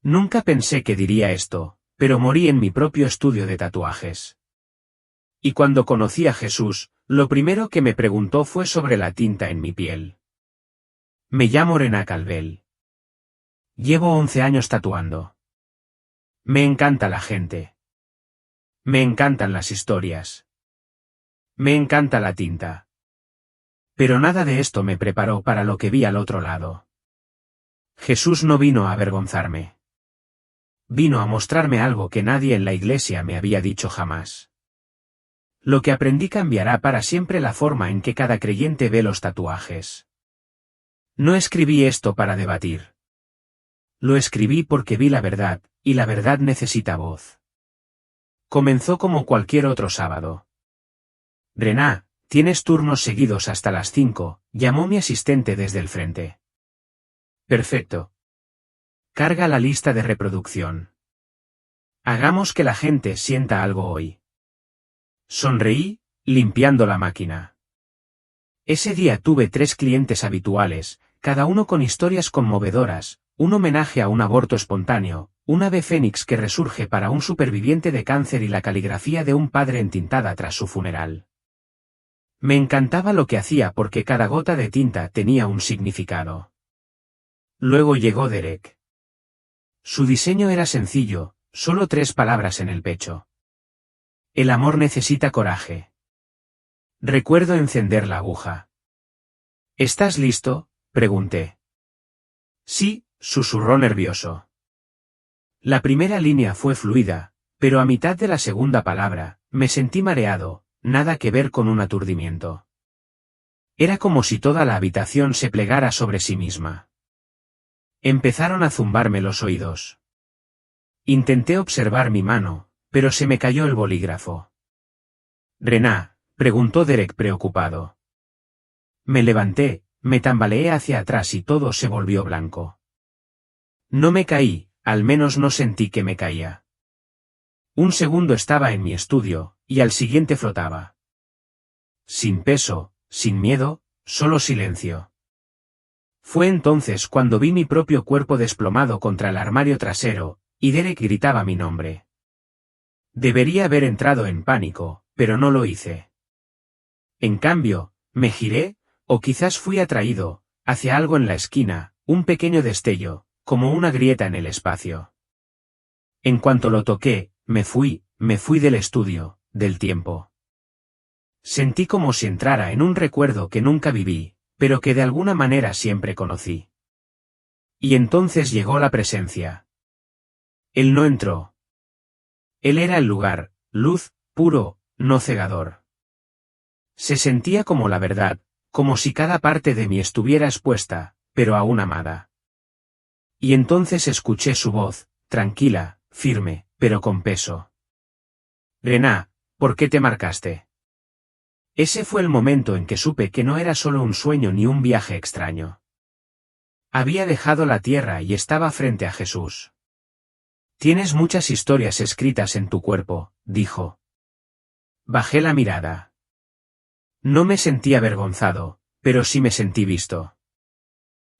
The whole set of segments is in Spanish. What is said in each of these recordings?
Nunca pensé que diría esto, pero morí en mi propio estudio de tatuajes. Y cuando conocí a Jesús, lo primero que me preguntó fue sobre la tinta en mi piel. Me llamo Rená Calvel. Llevo 11 años tatuando. Me encanta la gente. Me encantan las historias. Me encanta la tinta. Pero nada de esto me preparó para lo que vi al otro lado. Jesús no vino a avergonzarme. Vino a mostrarme algo que nadie en la iglesia me había dicho jamás. Lo que aprendí cambiará para siempre la forma en que cada creyente ve los tatuajes. No escribí esto para debatir. Lo escribí porque vi la verdad, y la verdad necesita voz. Comenzó como cualquier otro sábado. Rená, tienes turnos seguidos hasta las 5, llamó mi asistente desde el frente. Perfecto. Carga la lista de reproducción. Hagamos que la gente sienta algo hoy. Sonreí, limpiando la máquina. Ese día tuve 3 clientes habituales, cada uno con historias conmovedoras, un homenaje a un aborto espontáneo, un ave fénix que resurge para un superviviente de cáncer y la caligrafía de un padre entintada tras su funeral. Me encantaba lo que hacía porque cada gota de tinta tenía un significado. Luego llegó Derek. Su diseño era sencillo, solo 3 palabras en el pecho. El amor necesita coraje. Recuerdo encender la aguja. ¿Estás listo?, pregunté. Sí, susurró nervioso. La primera línea fue fluida, pero a mitad de la segunda palabra, me sentí mareado, nada que ver con un aturdimiento. Era como si toda la habitación se plegara sobre sí misma. Empezaron a zumbarme los oídos. Intenté observar mi mano, pero se me cayó el bolígrafo. «Rená», preguntó Derek preocupado. Me levanté, me tambaleé hacia atrás y todo se volvió blanco. No me caí, al menos no sentí que me caía. Un segundo estaba en mi estudio, y al siguiente flotaba. Sin peso, sin miedo, solo silencio. Fue entonces cuando vi mi propio cuerpo desplomado contra el armario trasero, y Derek gritaba mi nombre. Debería haber entrado en pánico, pero no lo hice. En cambio, me giré, o quizás fui atraído, hacia algo en la esquina, un pequeño destello, como una grieta en el espacio. En cuanto lo toqué, me fui del estudio, del tiempo. Sentí como si entrara en un recuerdo que nunca viví, pero que de alguna manera siempre conocí. Y entonces llegó la presencia. Él no entró. Él era el lugar, luz, puro, no cegador. Se sentía como la verdad, como si cada parte de mí estuviera expuesta, pero aún amada. Y entonces escuché su voz, tranquila, firme, pero con peso. Rená, ¿por qué te marcaste? Ese fue el momento en que supe que no era solo un sueño ni un viaje extraño. Había dejado la tierra y estaba frente a Jesús. Tienes muchas historias escritas en tu cuerpo, dijo. Bajé la mirada. No me sentí avergonzado, pero sí me sentí visto.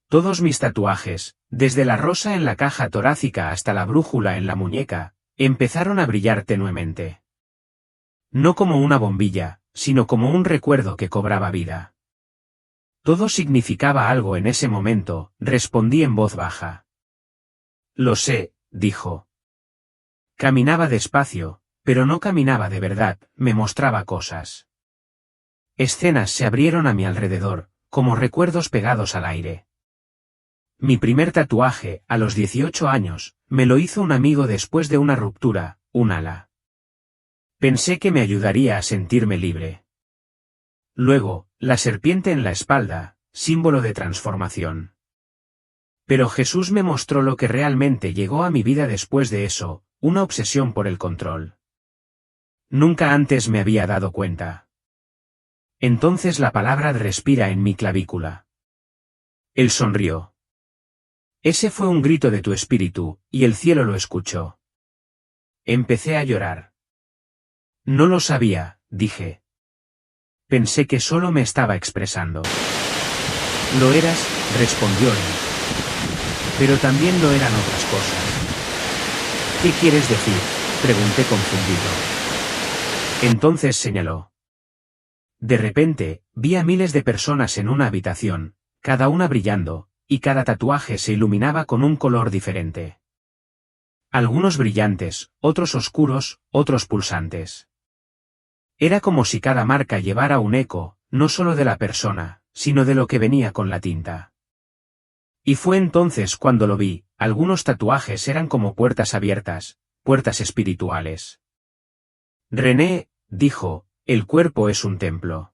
Todos mis tatuajes, desde la rosa en la caja torácica hasta la brújula en la muñeca, empezaron a brillar tenuemente. No como una bombilla, sino como un recuerdo que cobraba vida. Todo significaba algo en ese momento, respondí en voz baja. Lo sé, dijo. Caminaba despacio, pero no caminaba de verdad, me mostraba cosas. Escenas se abrieron a mi alrededor, como recuerdos pegados al aire. Mi primer tatuaje, a los 18 años, me lo hizo un amigo después de una ruptura, un ala. Pensé que me ayudaría a sentirme libre. Luego, la serpiente en la espalda, símbolo de transformación. Pero Jesús me mostró lo que realmente llegó a mi vida después de eso, una obsesión por el control. Nunca antes me había dado cuenta. Entonces la palabra respira en mi clavícula. Él sonrió. Ese fue un grito de tu espíritu, y el cielo lo escuchó. Empecé a llorar. No lo sabía, dije. Pensé que solo me estaba expresando. Lo eras, respondió él. Pero también lo eran otras cosas. ¿Qué quieres decir?, pregunté confundido. Entonces señaló. De repente, vi a miles de personas en una habitación, cada una brillando, y cada tatuaje se iluminaba con un color diferente. Algunos brillantes, otros oscuros, otros pulsantes. Era como si cada marca llevara un eco, no solo de la persona, sino de lo que venía con la tinta. Y fue entonces cuando lo vi, algunos tatuajes eran como puertas abiertas, puertas espirituales. René, dijo, el cuerpo es un templo.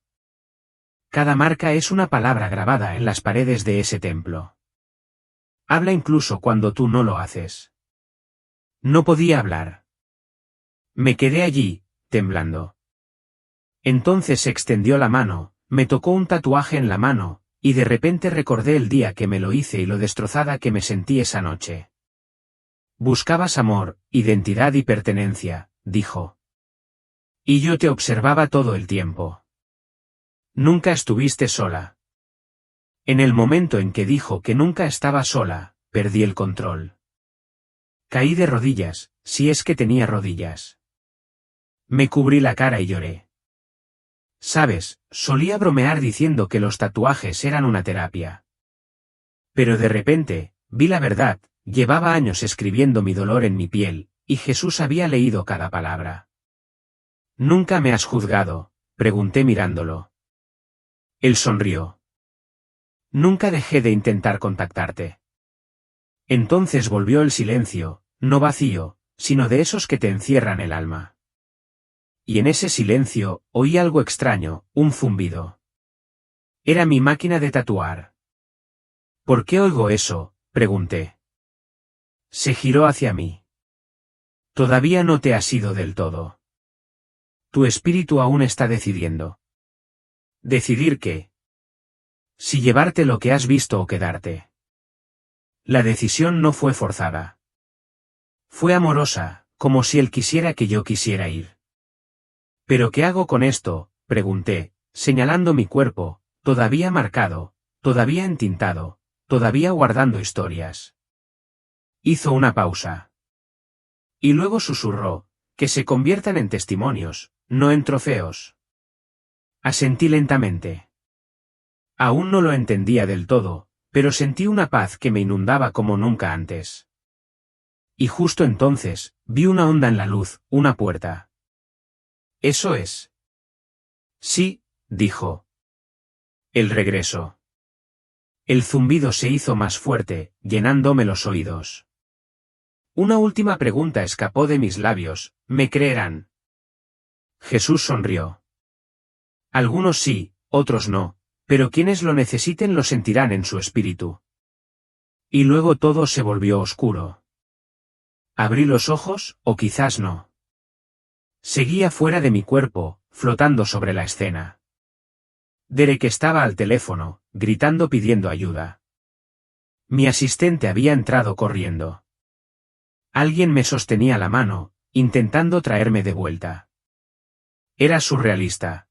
Cada marca es una palabra grabada en las paredes de ese templo. Habla incluso cuando tú no lo haces. No podía hablar. Me quedé allí, temblando. Entonces extendió la mano, me tocó un tatuaje en la mano, y de repente recordé el día que me lo hice y lo destrozada que me sentí esa noche. Buscabas amor, identidad y pertenencia, dijo. Y yo te observaba todo el tiempo. Nunca estuviste sola. En el momento en que dijo que nunca estaba sola, perdí el control. Caí de rodillas, si es que tenía rodillas. Me cubrí la cara y lloré. Sabes, solía bromear diciendo que los tatuajes eran una terapia. Pero de repente, vi la verdad, llevaba años escribiendo mi dolor en mi piel, y Jesús había leído cada palabra. ¿Nunca me has juzgado?, pregunté mirándolo. Él sonrió. Nunca dejé de intentar contactarte. Entonces volvió el silencio, no vacío, sino de esos que te encierran el alma. Y en ese silencio, oí algo extraño, un zumbido. Era mi máquina de tatuar. ¿Por qué oigo eso?, pregunté. Se giró hacia mí. Todavía no te has ido del todo. Tu espíritu aún está decidiendo. ¿Decidir qué? Si llevarte lo que has visto o quedarte. La decisión no fue forzada. Fue amorosa, como si él quisiera que yo quisiera ir. ¿Pero qué hago con esto?, pregunté, señalando mi cuerpo, todavía marcado, todavía entintado, todavía guardando historias. Hizo una pausa. Y luego susurró, que se conviertan en testimonios, no en trofeos. Asentí lentamente. Aún no lo entendía del todo, pero sentí una paz que me inundaba como nunca antes. Y justo entonces, vi una onda en la luz, una puerta. ¿Eso es? Sí, dijo. El regreso. El zumbido se hizo más fuerte, llenándome los oídos. Una última pregunta escapó de mis labios, ¿me creerán? Jesús sonrió. Algunos sí, otros no, pero quienes lo necesiten lo sentirán en su espíritu. Y luego todo se volvió oscuro. Abrí los ojos, o quizás no. Seguía fuera de mi cuerpo, flotando sobre la escena. Derek estaba al teléfono, gritando pidiendo ayuda. Mi asistente había entrado corriendo. Alguien me sostenía la mano, intentando traerme de vuelta. Era surrealista.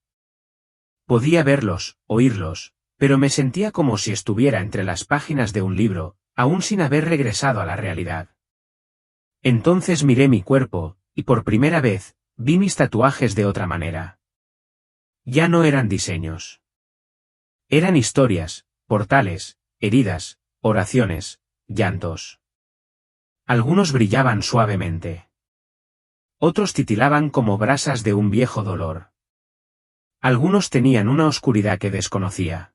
Podía verlos, oírlos, pero me sentía como si estuviera entre las páginas de un libro, aún sin haber regresado a la realidad. Entonces miré mi cuerpo, y por primera vez, vi mis tatuajes de otra manera. Ya no eran diseños. Eran historias, portales, heridas, oraciones, llantos. Algunos brillaban suavemente. Otros titilaban como brasas de un viejo dolor. Algunos tenían una oscuridad que desconocía.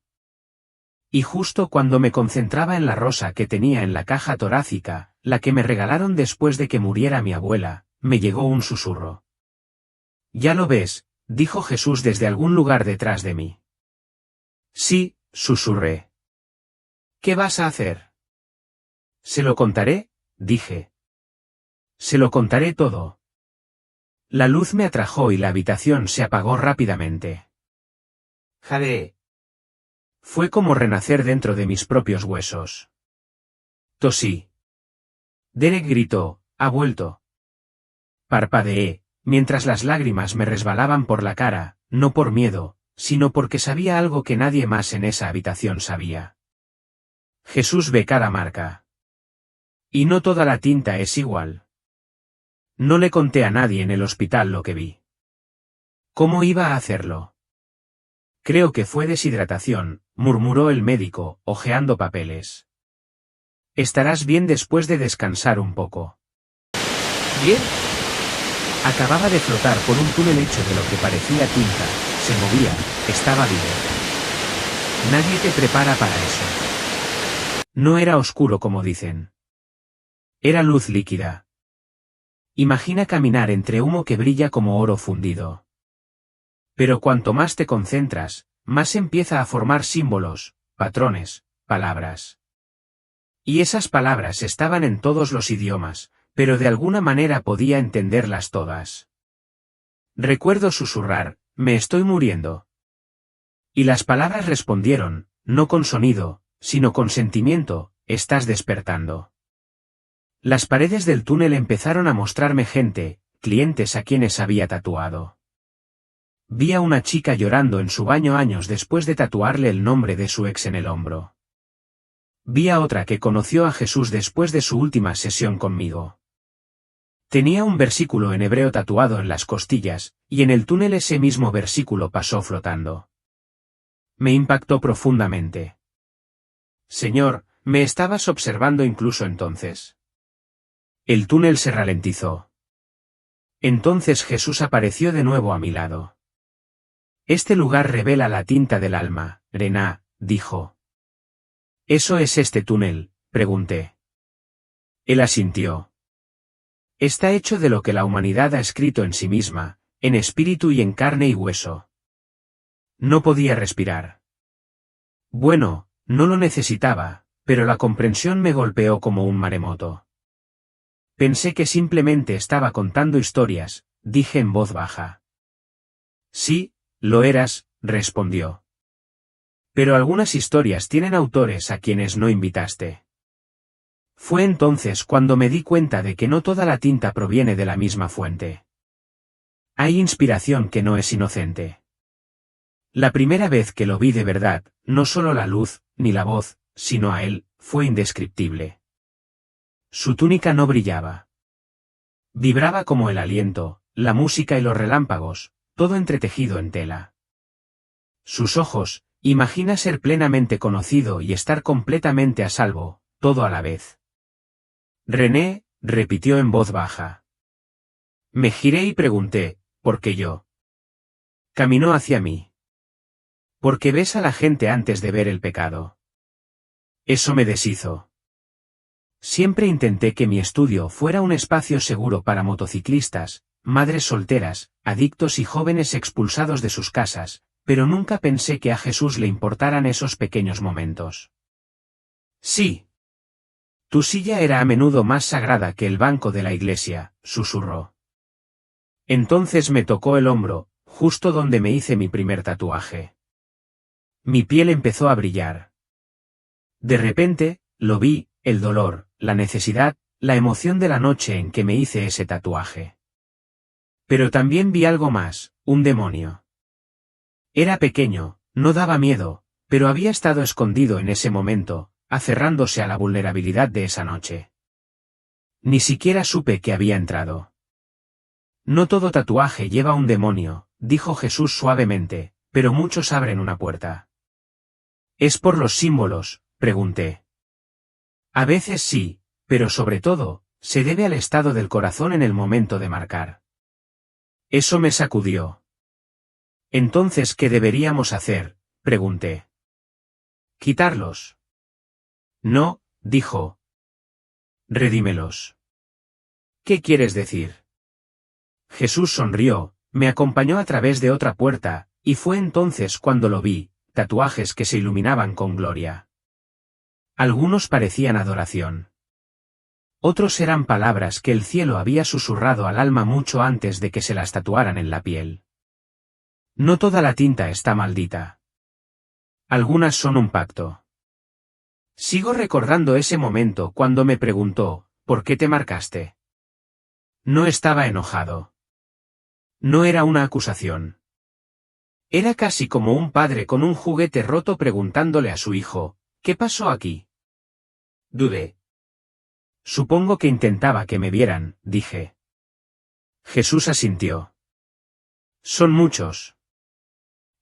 Y justo cuando me concentraba en la rosa que tenía en la caja torácica, la que me regalaron después de que muriera mi abuela, me llegó un susurro. Ya lo ves, dijo Jesús desde algún lugar detrás de mí. Sí, susurré. ¿Qué vas a hacer? Se lo contaré, dije. Se lo contaré todo. La luz me atrajo y la habitación se apagó rápidamente. Jadeé. Fue como renacer dentro de mis propios huesos. Tosí. Derek gritó, ha vuelto. Parpadeé, mientras las lágrimas me resbalaban por la cara, no por miedo, sino porque sabía algo que nadie más en esa habitación sabía. Jesús ve cada marca. Y no toda la tinta es igual. No le conté a nadie en el hospital lo que vi. ¿Cómo iba a hacerlo? Creo que fue deshidratación, murmuró el médico, hojeando papeles. Estarás bien después de descansar un poco. ¿Bien? Acababa de flotar por un túnel hecho de lo que parecía tinta, se movía, estaba vivo. Nadie te prepara para eso. No era oscuro como dicen. Era luz líquida. Imagina caminar entre humo que brilla como oro fundido. Pero cuanto más te concentras, más empieza a formar símbolos, patrones, palabras. Y esas palabras estaban en todos los idiomas, pero de alguna manera podía entenderlas todas. Recuerdo susurrar, me estoy muriendo. Y las palabras respondieron, no con sonido, sino con sentimiento, estás despertando. Las paredes del túnel empezaron a mostrarme gente, clientes a quienes había tatuado. Vi a una chica llorando en su baño años después de tatuarle el nombre de su ex en el hombro. Vi a otra que conoció a Jesús después de su última sesión conmigo. Tenía un versículo en hebreo tatuado en las costillas, y en el túnel ese mismo versículo pasó flotando. Me impactó profundamente. Señor, me estabas observando incluso entonces. El túnel se ralentizó. Entonces Jesús apareció de nuevo a mi lado. Este lugar revela la tinta del alma, Rená, dijo. ¿Eso es este túnel?, pregunté. Él asintió. Está hecho de lo que la humanidad ha escrito en sí misma, en espíritu y en carne y hueso. No podía respirar. Bueno, no lo necesitaba, pero la comprensión me golpeó como un maremoto. Pensé que simplemente estaba contando historias, dije en voz baja. Sí, lo eras, respondió. Pero algunas historias tienen autores a quienes no invitaste. Fue entonces cuando me di cuenta de que no toda la tinta proviene de la misma fuente. Hay inspiración que no es inocente. La primera vez que lo vi de verdad, no solo la luz, ni la voz, sino a él, fue indescriptible. Su túnica no brillaba. Vibraba como el aliento, la música y los relámpagos, todo entretejido en tela. Sus ojos, imagina ser plenamente conocido y estar completamente a salvo, todo a la vez. René, repitió en voz baja. Me giré y pregunté, ¿por qué yo? Caminó hacia mí. Porque ves a la gente antes de ver el pecado. Eso me deshizo. Siempre intenté que mi estudio fuera un espacio seguro para motociclistas, madres solteras, adictos y jóvenes expulsados de sus casas, pero nunca pensé que a Jesús le importaran esos pequeños momentos. Sí. Tu silla era a menudo más sagrada que el banco de la iglesia, susurró. Entonces me tocó el hombro, justo donde me hice mi primer tatuaje. Mi piel empezó a brillar. De repente, lo vi, el dolor, la necesidad, la emoción de la noche en que me hice ese tatuaje. Pero también vi algo más, un demonio. Era pequeño, no daba miedo, pero había estado escondido en ese momento, aferrándose a la vulnerabilidad de esa noche. Ni siquiera supe que había entrado. No todo tatuaje lleva un demonio, dijo Jesús suavemente, pero muchos abren una puerta. ¿Es por los símbolos?, pregunté. A veces sí, pero sobre todo, se debe al estado del corazón en el momento de marcar. Eso me sacudió. Entonces, ¿qué deberíamos hacer?, pregunté. Quitarlos. No, dijo. Redímelos. ¿Qué quieres decir? Jesús sonrió, me acompañó a través de otra puerta, y fue entonces cuando lo vi, tatuajes que se iluminaban con gloria. Algunos parecían adoración. Otros eran palabras que el cielo había susurrado al alma mucho antes de que se las tatuaran en la piel. No toda la tinta está maldita. Algunas son un pacto. Sigo recordando ese momento cuando me preguntó, ¿por qué te marcaste? No estaba enojado. No era una acusación. Era casi como un padre con un juguete roto preguntándole a su hijo, ¿qué pasó aquí? Dudé. Supongo que intentaba que me vieran, dije. Jesús asintió. Son muchos.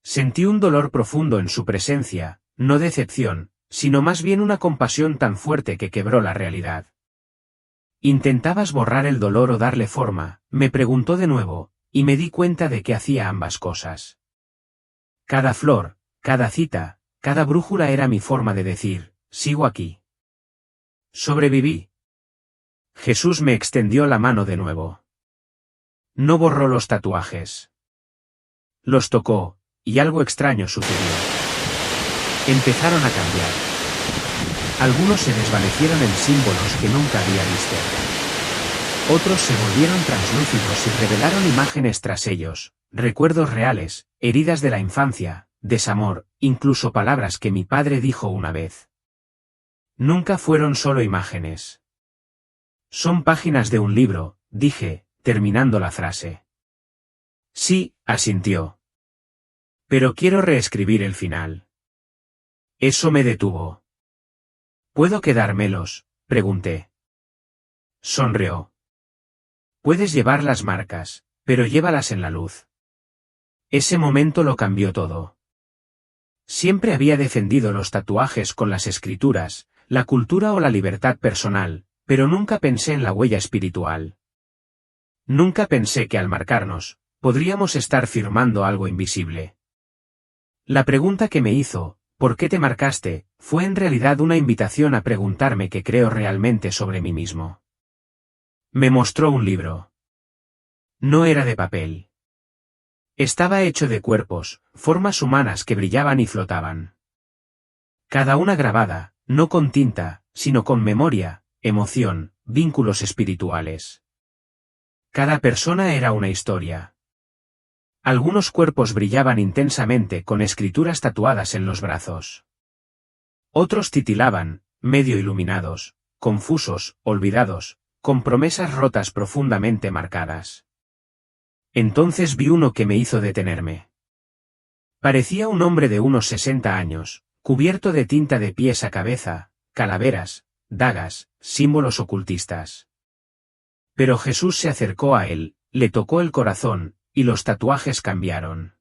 Sentí un dolor profundo en su presencia, no decepción, sino más bien una compasión tan fuerte que quebró la realidad. ¿Intentabas borrar el dolor o darle forma?, me preguntó de nuevo, y me di cuenta de que hacía ambas cosas. Cada flor, cada cita, cada brújula era mi forma de decir, sigo aquí. Sobreviví. Jesús me extendió la mano de nuevo. No borró los tatuajes. Los tocó, y algo extraño sucedió. Empezaron a cambiar. Algunos se desvanecieron en símbolos que nunca había visto. Otros se volvieron translúcidos y revelaron imágenes tras ellos, recuerdos reales, heridas de la infancia, desamor, incluso palabras que mi padre dijo una vez. Nunca fueron solo imágenes. Son páginas de un libro, dije, terminando la frase. Sí, asintió. Pero quiero reescribir el final. Eso me detuvo. ¿Puedo quedármelos?, pregunté. Sonrió. Puedes llevar las marcas, pero llévalas en la luz. Ese momento lo cambió todo. Siempre había defendido los tatuajes con las escrituras, la cultura o la libertad personal, pero nunca pensé en la huella espiritual. Nunca pensé que al marcarnos, podríamos estar firmando algo invisible. La pregunta que me hizo, ¿por qué te marcaste?, fue en realidad una invitación a preguntarme qué creo realmente sobre mí mismo. Me mostró un libro. No era de papel. Estaba hecho de cuerpos, formas humanas que brillaban y flotaban. Cada una grabada, no con tinta, sino con memoria, emoción, vínculos espirituales. Cada persona era una historia. Algunos cuerpos brillaban intensamente con escrituras tatuadas en los brazos. Otros titilaban, medio iluminados, confusos, olvidados, con promesas rotas profundamente marcadas. Entonces vi uno que me hizo detenerme. Parecía un hombre de unos 60 años, cubierto de tinta de pies a cabeza, calaveras, dagas, símbolos ocultistas. Pero Jesús se acercó a él, le tocó el corazón, y los tatuajes cambiaron.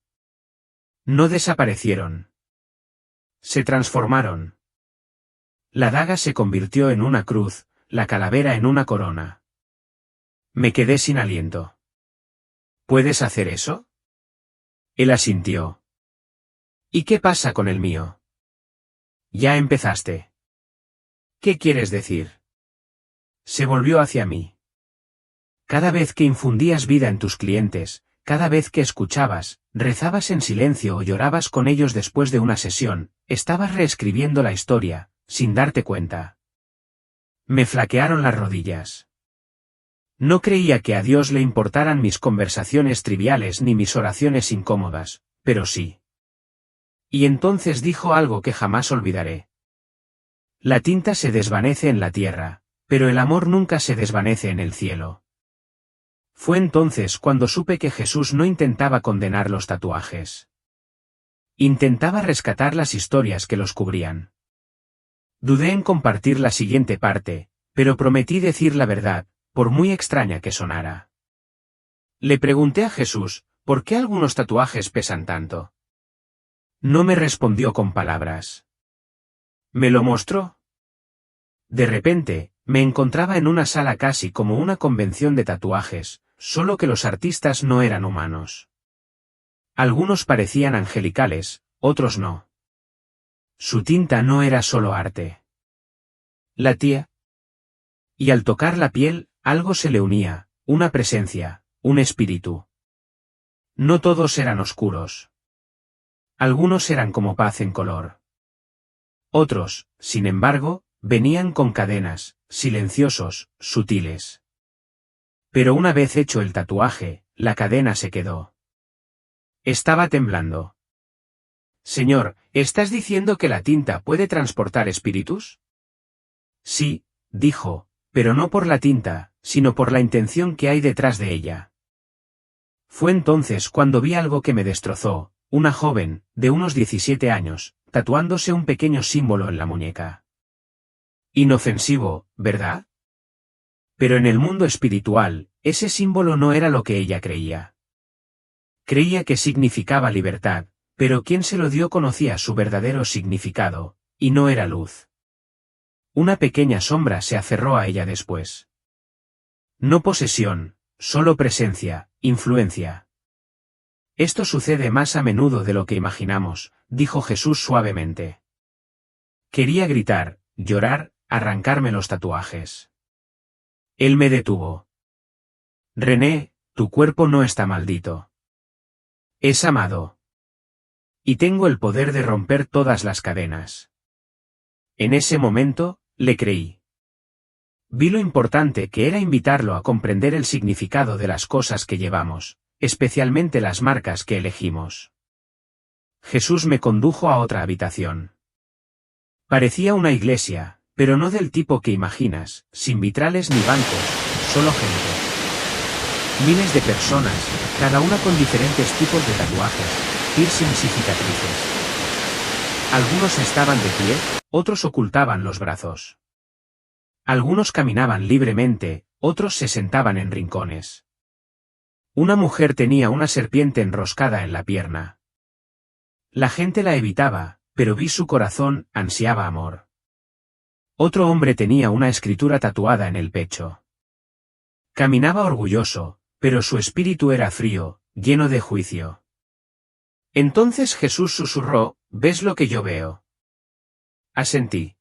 No desaparecieron. Se transformaron. La daga se convirtió en una cruz, la calavera en una corona. Me quedé sin aliento. ¿Puedes hacer eso? Él asintió. ¿Y qué pasa con el mío? Ya empezaste. ¿Qué quieres decir? Se volvió hacia mí. Cada vez que infundías vida en tus clientes, cada vez que escuchabas, rezabas en silencio o llorabas con ellos después de una sesión, estabas reescribiendo la historia, sin darte cuenta. Me flaquearon las rodillas. No creía que a Dios le importaran mis conversaciones triviales ni mis oraciones incómodas, pero sí. Y entonces dijo algo que jamás olvidaré. La tinta se desvanece en la tierra, pero el amor nunca se desvanece en el cielo. Fue entonces cuando supe que Jesús no intentaba condenar los tatuajes. Intentaba rescatar las historias que los cubrían. Dudé en compartir la siguiente parte, pero prometí decir la verdad, por muy extraña que sonara. Le pregunté a Jesús, ¿por qué algunos tatuajes pesan tanto? No me respondió con palabras. ¿Me lo mostró? De repente, me encontraba en una sala casi como una convención de tatuajes, solo que los artistas no eran humanos. Algunos parecían angelicales, otros no. Su tinta no era solo arte. Latía. Y al tocar la piel, algo se le unía, una presencia, un espíritu. No todos eran oscuros. Algunos eran como paz en color. Otros, sin embargo, venían con cadenas, silenciosos, sutiles. Pero una vez hecho el tatuaje, la cadena se quedó. Estaba temblando. Señor, ¿estás diciendo que la tinta puede transportar espíritus? Sí, dijo, pero no por la tinta, sino por la intención que hay detrás de ella. Fue entonces cuando vi algo que me destrozó, una joven, de unos 17 años, tatuándose un pequeño símbolo en la muñeca. Inofensivo, ¿verdad? Pero en el mundo espiritual, ese símbolo no era lo que ella creía. Creía que significaba libertad, pero quien se lo dio conocía su verdadero significado, y no era luz. Una pequeña sombra se aferró a ella después. No posesión, solo presencia, influencia. Esto sucede más a menudo de lo que imaginamos, dijo Jesús suavemente. Quería gritar, llorar, arrancarme los tatuajes. Él me detuvo. René, tu cuerpo no está maldito. Es amado. Y tengo el poder de romper todas las cadenas. En ese momento, le creí. Vi lo importante que era invitarlo a comprender el significado de las cosas que llevamos, especialmente las marcas que elegimos. Jesús me condujo a otra habitación. Parecía una iglesia, pero no del tipo que imaginas, sin vitrales ni bancos, solo gente. Miles de personas, cada una con diferentes tipos de tatuajes, piercings y cicatrices. Algunos estaban de pie, otros ocultaban los brazos. Algunos caminaban libremente, otros se sentaban en rincones. Una mujer tenía una serpiente enroscada en la pierna. La gente la evitaba, pero vi su corazón, ansiaba amor. Otro hombre tenía una escritura tatuada en el pecho. Caminaba orgulloso, pero su espíritu era frío, lleno de juicio. Entonces Jesús susurró, ¿ves lo que yo veo? Asentí.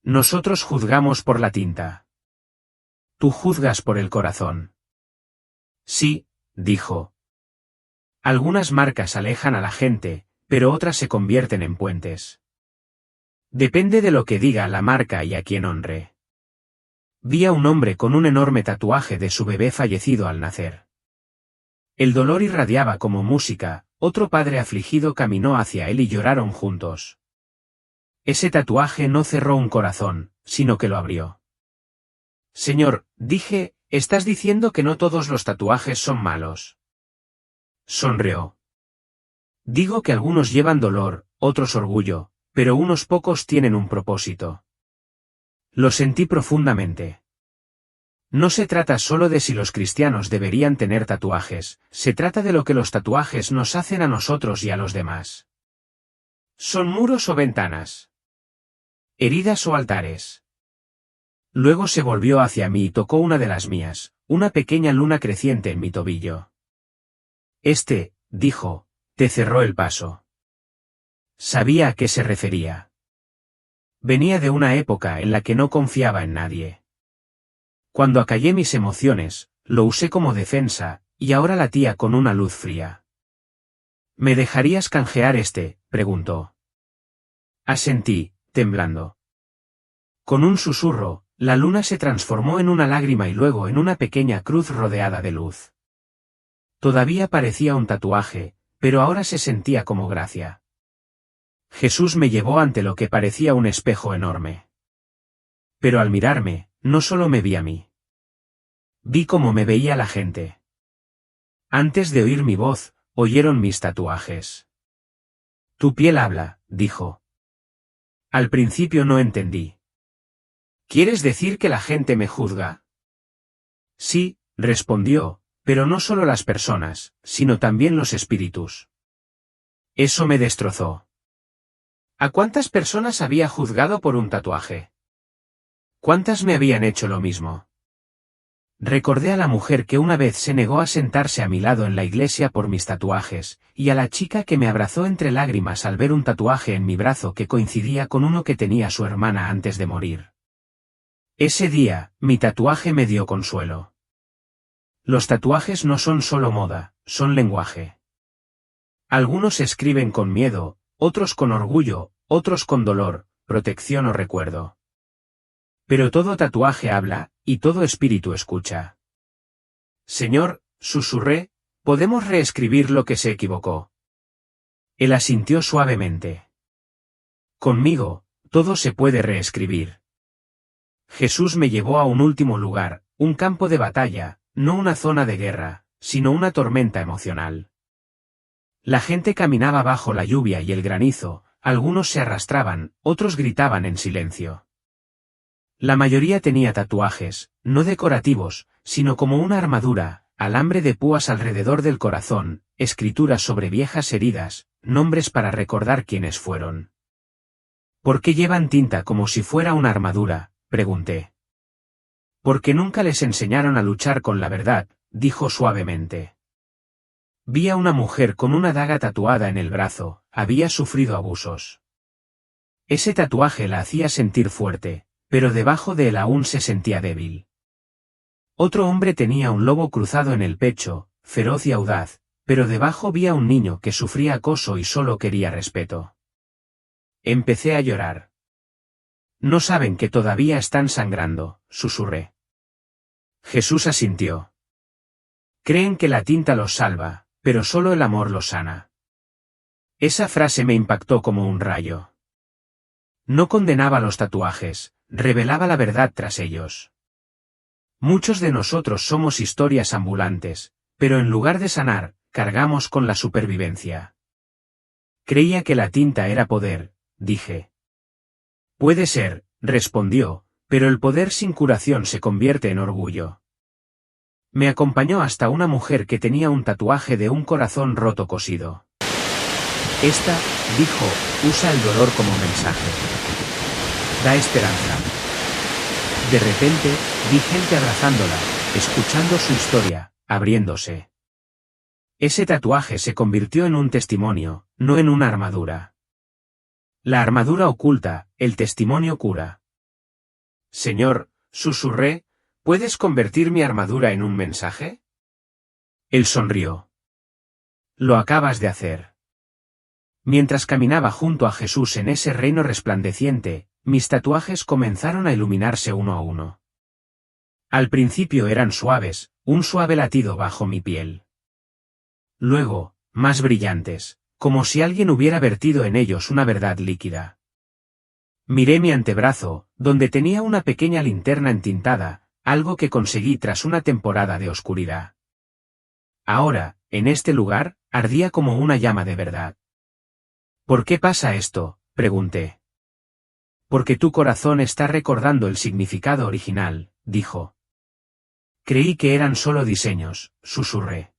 Nosotros juzgamos por la tinta. Tú juzgas por el corazón. Sí, dijo. Algunas marcas alejan a la gente, pero otras se convierten en puentes. Depende de lo que diga la marca y a quien honre. Vi a un hombre con un enorme tatuaje de su bebé fallecido al nacer. El dolor irradiaba como música, otro padre afligido caminó hacia él y lloraron juntos. Ese tatuaje no cerró un corazón, sino que lo abrió. Señor, dije, estás diciendo que no todos los tatuajes son malos. Sonrió. Digo que algunos llevan dolor, otros orgullo, pero unos pocos tienen un propósito. Lo sentí profundamente. No se trata solo de si los cristianos deberían tener tatuajes, se trata de lo que los tatuajes nos hacen a nosotros y a los demás. ¿Son muros o ventanas? ¿Heridas o altares? Luego se volvió hacia mí y tocó una de las mías, una pequeña luna creciente en mi tobillo. Dijo, te cerró el paso. Sabía a qué se refería. Venía de una época en la que no confiaba en nadie. Cuando acallé mis emociones, lo usé como defensa, y ahora latía con una luz fría. ¿Me dejarías canjear preguntó. Asentí, temblando. Con un susurro, la luna se transformó en una lágrima y luego en una pequeña cruz rodeada de luz. Todavía parecía un tatuaje, pero ahora se sentía como gracia. Jesús me llevó ante lo que parecía un espejo enorme. Pero al mirarme, no solo me vi a mí. Vi cómo me veía la gente. Antes de oír mi voz, oyeron mis tatuajes. Tu piel habla, dijo. Al principio no entendí. ¿Quieres decir que la gente me juzga? Sí, respondió, pero no solo las personas, sino también los espíritus. Eso me destrozó. ¿A cuántas personas había juzgado por un tatuaje? ¿Cuántas me habían hecho lo mismo? Recordé a la mujer que una vez se negó a sentarse a mi lado en la iglesia por mis tatuajes, y a la chica que me abrazó entre lágrimas al ver un tatuaje en mi brazo que coincidía con uno que tenía su hermana antes de morir. Ese día, mi tatuaje me dio consuelo. Los tatuajes no son solo moda, son lenguaje. Algunos escriben con miedo, otros con orgullo, otros con dolor, protección o recuerdo. Pero todo tatuaje habla, y todo espíritu escucha. Señor, susurré, ¿podemos reescribir lo que se equivocó? Él asintió suavemente. Conmigo, todo se puede reescribir. Jesús me llevó a un último lugar, un campo de batalla, no una zona de guerra, sino una tormenta emocional. La gente caminaba bajo la lluvia y el granizo, algunos se arrastraban, otros gritaban en silencio. La mayoría tenía tatuajes, no decorativos, sino como una armadura, alambre de púas alrededor del corazón, escrituras sobre viejas heridas, nombres para recordar quiénes fueron. ¿Por qué llevan tinta como si fuera una armadura?, pregunté. Porque nunca les enseñaron a luchar con la verdad, dijo suavemente. Vi a una mujer con una daga tatuada en el brazo, había sufrido abusos. Ese tatuaje la hacía sentir fuerte, pero debajo de él aún se sentía débil. Otro hombre tenía un lobo cruzado en el pecho, feroz y audaz, pero debajo vi a un niño que sufría acoso y solo quería respeto. Empecé a llorar. No saben que todavía están sangrando, susurré. Jesús asintió. Creen que la tinta los salva, pero solo el amor los sana. Esa frase me impactó como un rayo. No condenaba los tatuajes, revelaba la verdad tras ellos. Muchos de nosotros somos historias ambulantes, pero en lugar de sanar, cargamos con la supervivencia. Creía que la tinta era poder, dije. Puede ser, respondió, pero el poder sin curación se convierte en orgullo. Me acompañó hasta una mujer que tenía un tatuaje de un corazón roto cosido. Esta, dijo, usa el dolor como mensaje. Da esperanza. De repente, vi gente abrazándola, escuchando su historia, abriéndose. Ese tatuaje se convirtió en un testimonio, no en una armadura. La armadura oculta, el testimonio cura. Señor, susurré, ¿puedes convertir mi armadura en un mensaje? Él sonrió. Lo acabas de hacer. Mientras caminaba junto a Jesús en ese reino resplandeciente, mis tatuajes comenzaron a iluminarse uno a uno. Al principio eran suaves, un suave latido bajo mi piel. Luego, más brillantes, como si alguien hubiera vertido en ellos una verdad líquida. Miré mi antebrazo, donde tenía una pequeña linterna entintada, algo que conseguí tras una temporada de oscuridad. Ahora, en este lugar, ardía como una llama de verdad. ¿Por qué pasa esto?, pregunté. Porque tu corazón está recordando el significado original, dijo. Creí que eran solo diseños, susurré.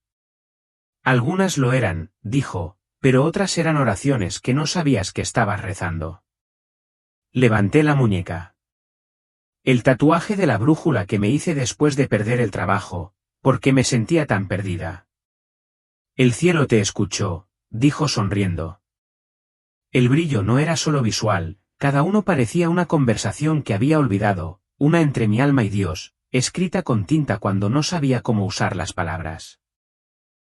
Algunas lo eran, dijo, pero otras eran oraciones que no sabías que estabas rezando. Levanté la muñeca. El tatuaje de la brújula que me hice después de perder el trabajo, porque me sentía tan perdida. El cielo te escuchó, dijo sonriendo. El brillo no era solo visual, cada uno parecía una conversación que había olvidado, una entre mi alma y Dios, escrita con tinta cuando no sabía cómo usar las palabras.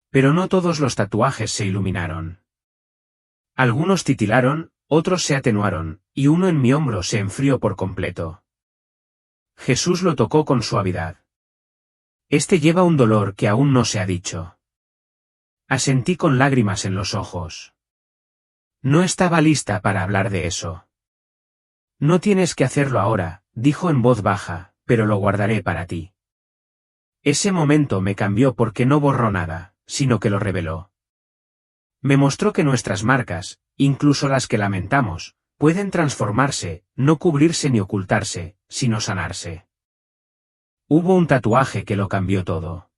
Pero no todos los tatuajes se iluminaron. Algunos titilaron, otros se atenuaron, y uno en mi hombro se enfrió por completo. Jesús lo tocó con suavidad. Este lleva un dolor que aún no se ha dicho. Asentí con lágrimas en los ojos. No estaba lista para hablar de eso. No tienes que hacerlo ahora, dijo en voz baja, pero lo guardaré para ti. Ese momento me cambió porque no borró nada, sino que lo reveló. Me mostró que nuestras marcas, incluso las que lamentamos, pueden transformarse, no cubrirse ni ocultarse, sino sanarse. Hubo un tatuaje que lo cambió todo.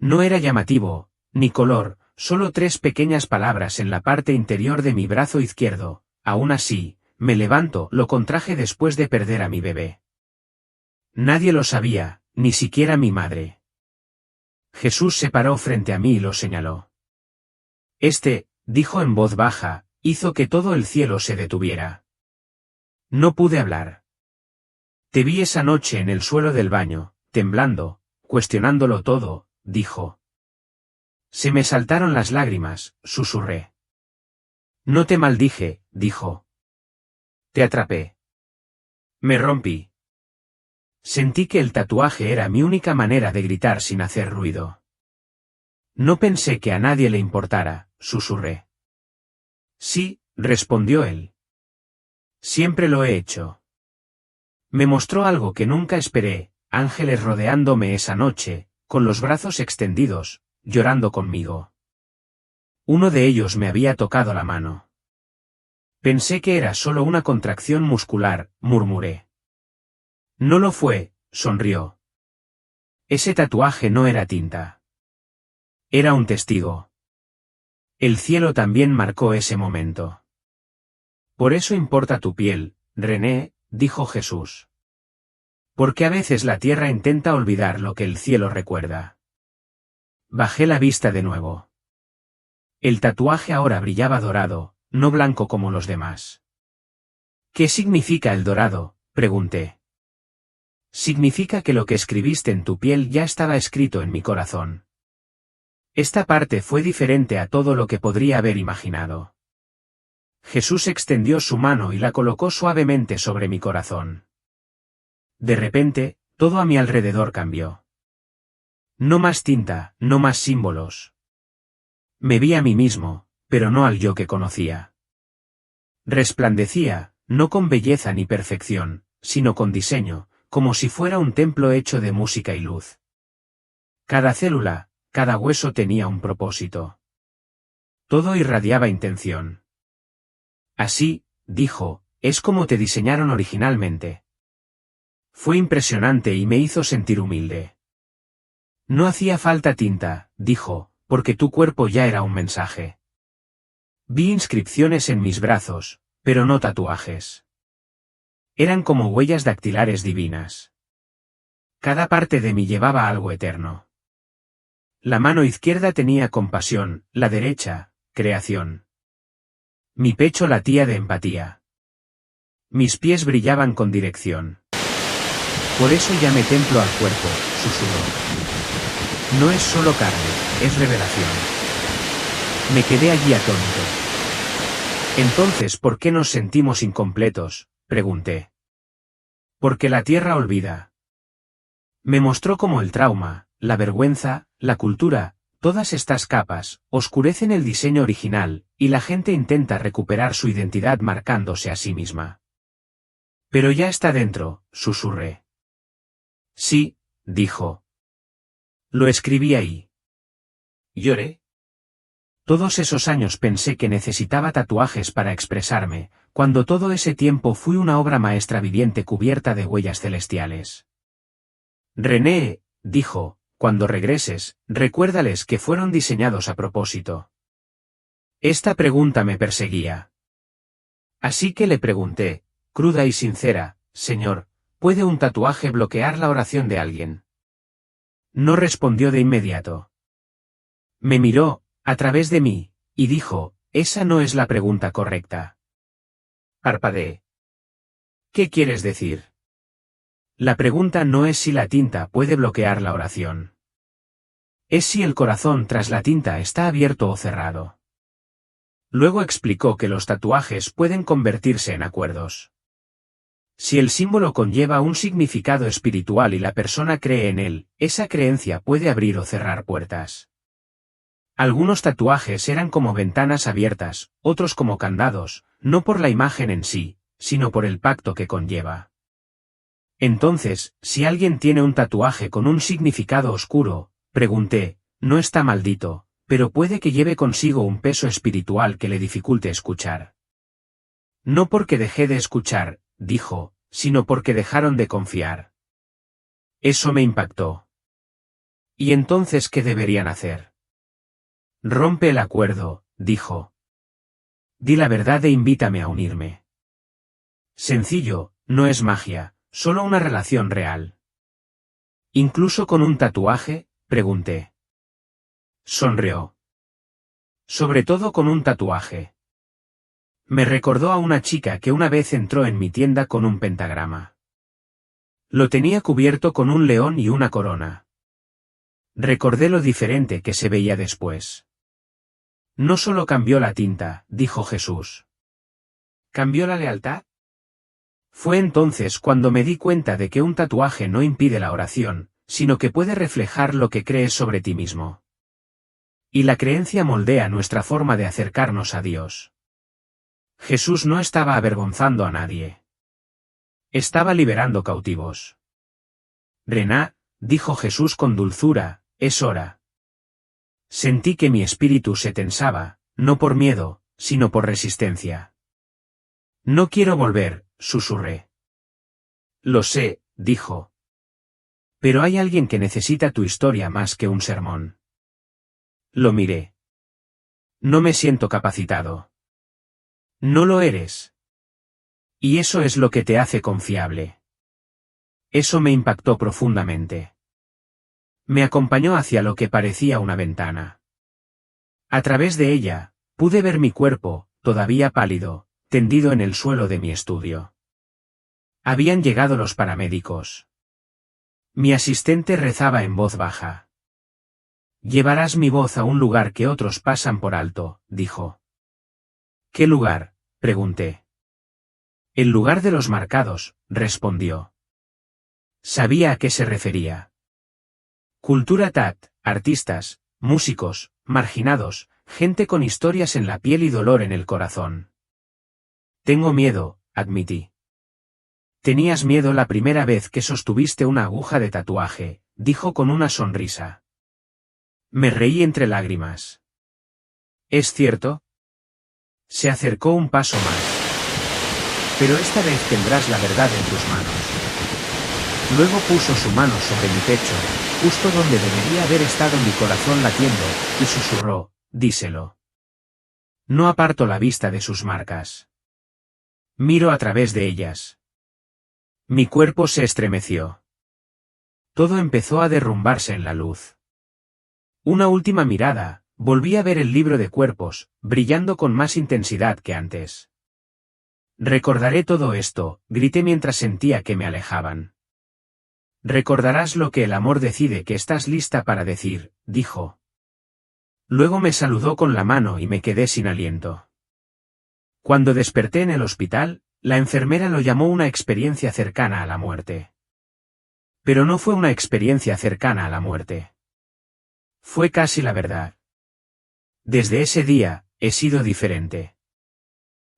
No era llamativo, ni color, solo 3 pequeñas palabras en la parte interior de mi brazo izquierdo. Aún así, me levanto, lo contraje después de perder a mi bebé. Nadie lo sabía, ni siquiera mi madre. Jesús se paró frente a mí y lo señaló. Dijo en voz baja, hizo que todo el cielo se detuviera. No pude hablar. Te vi esa noche en el suelo del baño, temblando, cuestionándolo todo, dijo. Se me saltaron las lágrimas, susurré. No te maldije, dijo. Te atrapé. Me rompí. Sentí que el tatuaje era mi única manera de gritar sin hacer ruido. No pensé que a nadie le importara, susurré. Sí, respondió él. Siempre lo he hecho. Me mostró algo que nunca esperé, ángeles rodeándome esa noche, con los brazos extendidos, llorando conmigo. Uno de ellos me había tocado la mano. Pensé que era solo una contracción muscular, murmuré. No lo fue, sonrió. Ese tatuaje no era tinta. Era un testigo. El cielo también marcó ese momento. Por eso importa tu piel, René, dijo Jesús. Porque a veces la tierra intenta olvidar lo que el cielo recuerda. Bajé la vista de nuevo. El tatuaje ahora brillaba dorado, no blanco como los demás. ¿Qué significa el dorado?, pregunté. Significa que lo que escribiste en tu piel ya estaba escrito en mi corazón. Esta parte fue diferente a todo lo que podría haber imaginado. Jesús extendió su mano y la colocó suavemente sobre mi corazón. De repente, todo a mi alrededor cambió. No más tinta, no más símbolos. Me vi a mí mismo, pero no al yo que conocía. Resplandecía, no con belleza ni perfección, sino con diseño, como si fuera un templo hecho de música y luz. Cada célula, cada hueso tenía un propósito. Todo irradiaba intención. Así, dijo, es como te diseñaron originalmente. Fue impresionante y me hizo sentir humilde. No hacía falta tinta, dijo, porque tu cuerpo ya era un mensaje. Vi inscripciones en mis brazos, pero no tatuajes. Eran como huellas dactilares divinas. Cada parte de mí llevaba algo eterno. La mano izquierda tenía compasión, la derecha, creación. Mi pecho latía de empatía. Mis pies brillaban con dirección. Por eso llamé templo al cuerpo, susurró. No es solo carne, es revelación. Me quedé allí atónito. Entonces, ¿por qué nos sentimos incompletos?, pregunté. Porque la tierra olvida. Me mostró cómo el trauma, la vergüenza, la cultura, todas estas capas, oscurecen el diseño original, y la gente intenta recuperar su identidad marcándose a sí misma. Pero ya está dentro, susurré. Sí, dijo. Lo escribí ahí. Lloré. Todos esos años pensé que necesitaba tatuajes para expresarme, cuando todo ese tiempo fui una obra maestra viviente cubierta de huellas celestiales. René, dijo, cuando regreses, recuérdales que fueron diseñados a propósito. Esta pregunta me perseguía. Así que le pregunté, cruda y sincera, Señor, ¿puede un tatuaje bloquear la oración de alguien? No respondió de inmediato. Me miró, a través de mí, y dijo, esa no es la pregunta correcta. Parpadeé. ¿Qué quieres decir? La pregunta no es si la tinta puede bloquear la oración. Es si el corazón tras la tinta está abierto o cerrado. Luego explicó que los tatuajes pueden convertirse en acuerdos. Si el símbolo conlleva un significado espiritual y la persona cree en él, esa creencia puede abrir o cerrar puertas. Algunos tatuajes eran como ventanas abiertas, otros como candados, no por la imagen en sí, sino por el pacto que conlleva. Entonces, si alguien tiene un tatuaje con un significado oscuro, pregunté, no está maldito, pero puede que lleve consigo un peso espiritual que le dificulte escuchar. No porque dejé de escuchar, dijo, sino porque dejaron de confiar. Eso me impactó. ¿Y entonces qué deberían hacer? Rompe el acuerdo, dijo. Di la verdad e invítame a unirme. Sencillo, no es magia, solo una relación real. ¿Incluso con un tatuaje?, pregunté. Sonrió. Sobre todo con un tatuaje. Me recordó a una chica que una vez entró en mi tienda con un pentagrama. Lo tenía cubierto con un león y una corona. Recordé lo diferente que se veía después. No solo cambió la tinta, dijo Jesús. ¿Cambió la lealtad? Fue entonces cuando me di cuenta de que un tatuaje no impide la oración, sino que puede reflejar lo que crees sobre ti mismo. Y la creencia moldea nuestra forma de acercarnos a Dios. Jesús no estaba avergonzando a nadie. Estaba liberando cautivos. Rená, dijo Jesús con dulzura, es hora. Sentí que mi espíritu se tensaba, no por miedo, sino por resistencia. No quiero volver, susurré. Lo sé, dijo. Pero hay alguien que necesita tu historia más que un sermón. Lo miré. No me siento capacitado. No lo eres. Y eso es lo que te hace confiable. Eso me impactó profundamente. Me acompañó hacia lo que parecía una ventana. A través de ella, pude ver mi cuerpo, todavía pálido, tendido en el suelo de mi estudio. Habían llegado los paramédicos. Mi asistente rezaba en voz baja. Llevarás mi voz a un lugar que otros pasan por alto, dijo. ¿Qué lugar?, pregunté. El lugar de los marcados, respondió. Sabía a qué se refería. Cultura TAT, artistas, músicos, marginados, gente con historias en la piel y dolor en el corazón. Tengo miedo, admití. Tenías miedo la primera vez que sostuviste una aguja de tatuaje, dijo con una sonrisa. Me reí entre lágrimas. ¿Es cierto? Se acercó un paso más. Pero esta vez tendrás la verdad en tus manos. Luego puso su mano sobre mi pecho, justo donde debería haber estado mi corazón latiendo, y susurró, díselo. No aparto la vista de sus marcas. Miro a través de ellas. Mi cuerpo se estremeció. Todo empezó a derrumbarse en la luz. Una última mirada, volví a ver el libro de cuerpos, brillando con más intensidad que antes. Recordaré todo esto, grité mientras sentía que me alejaban. Recordarás lo que el amor decide que estás lista para decir, dijo. Luego me saludó con la mano y me quedé sin aliento. Cuando desperté en el hospital, la enfermera lo llamó una experiencia cercana a la muerte. Pero no fue una experiencia cercana a la muerte. Fue casi la verdad. Desde ese día, he sido diferente.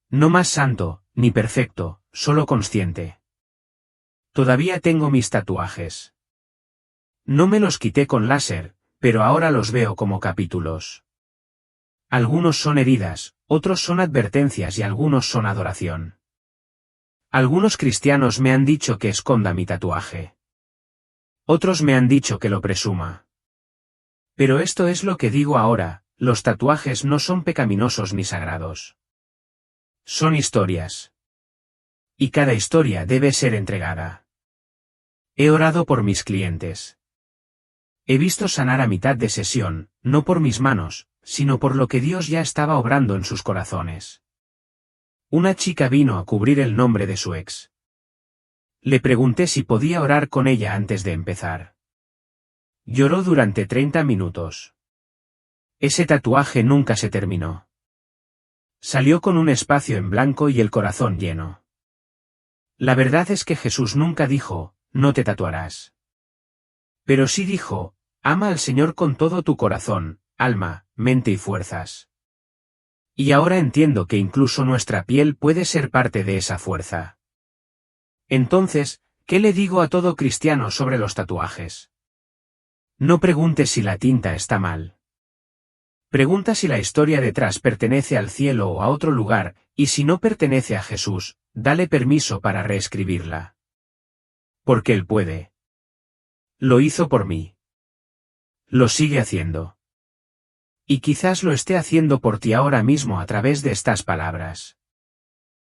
No más santo, ni perfecto, solo consciente. Todavía tengo mis tatuajes. No me los quité con láser, pero ahora los veo como capítulos. Algunos son heridas, otros son advertencias y algunos son adoración. Algunos cristianos me han dicho que esconda mi tatuaje. Otros me han dicho que lo presuma. Pero esto es lo que digo ahora, los tatuajes no son pecaminosos ni sagrados. Son historias. Y cada historia debe ser entregada. He orado por mis clientes. He visto sanar a mitad de sesión, no por mis manos, sino por lo que Dios ya estaba obrando en sus corazones. Una chica vino a cubrir el nombre de su ex. Le pregunté si podía orar con ella antes de empezar. Lloró durante 30 minutos. Ese tatuaje nunca se terminó. Salió con un espacio en blanco y el corazón lleno. La verdad es que Jesús nunca dijo, no te tatuarás. Pero sí dijo, ama al Señor con todo tu corazón, alma, mente y fuerzas. Y ahora entiendo que incluso nuestra piel puede ser parte de esa fuerza. Entonces, ¿qué le digo a todo cristiano sobre los tatuajes? No preguntes si la tinta está mal. Pregunta si la historia detrás pertenece al cielo o a otro lugar, y si no pertenece a Jesús, dale permiso para reescribirla. Porque Él puede. Lo hizo por mí. Lo sigue haciendo. Y quizás lo esté haciendo por ti ahora mismo a través de estas palabras.